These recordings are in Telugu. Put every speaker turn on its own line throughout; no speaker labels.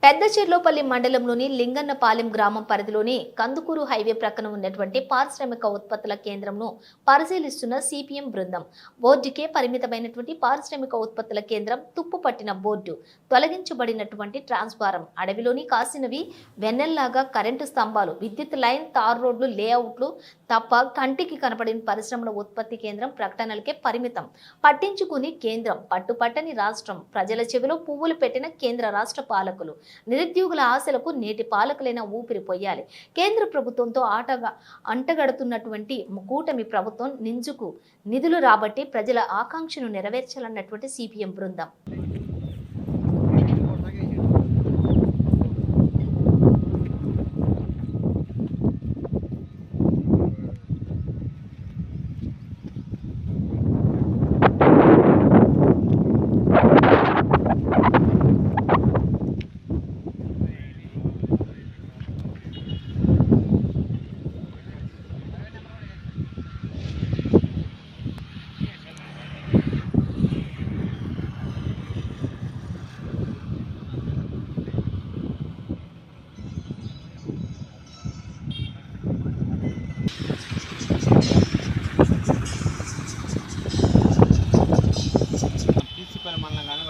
పెద్దచెర్లోపల్లి మండలంలోని లింగన్నపాలెం గ్రామం పరిధిలోని కందుకూరు హైవే ప్రక్కన ఉన్నటువంటి పారిశ్రామిక ఉత్పత్తుల కేంద్రంను పరిశీలిస్తున్న సిపిఎం బృందం. బోర్డుకే పరిమితమైనటువంటి పారిశ్రామిక ఉత్పత్తుల కేంద్రం, తుప్పు పట్టిన బోర్డు, తొలగించబడినటువంటి ట్రాన్స్ఫారం, అడవిలోని కాసినవి వెన్నెల్లాగా కరెంటు స్తంభాలు, విద్యుత్ లైన్, తార్ రోడ్లు, లేఅవుట్లు తప్ప కంటికి కనపడిన పరిశ్రమల ఉత్పత్తి కేంద్రం ప్రకటనలకే పరిమితం. పట్టించుకుని కేంద్రం, పట్టుపట్టని రాష్ట్రం, ప్రజల చెవిలో పువ్వులు పెట్టిన కేంద్ర రాష్ట్ర పాలకులు, నిరుద్యోగుల ఆశలకు నేటి పాలకులైన ఊపిరి పోయాలి. కేంద్ర ప్రభుత్వంతో అంటగడుతున్నటువంటి కూటమి ప్రభుత్వం నింజుకు నిధులు రాబట్టి ప్రజల ఆకాంక్షను నెరవేర్చాలన్నటువంటి సిపిఎం బృందం.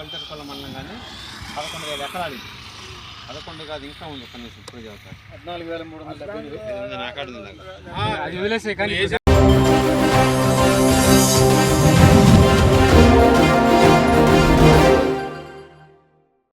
వల్టర్పల్లి మండలం కానీ 11,000 ఎకరాలు. 11 కాదు, ఇంకా ఉంది. కనీసం ఇప్పుడు
14,370
నాకు అది వదిలేసే కానీ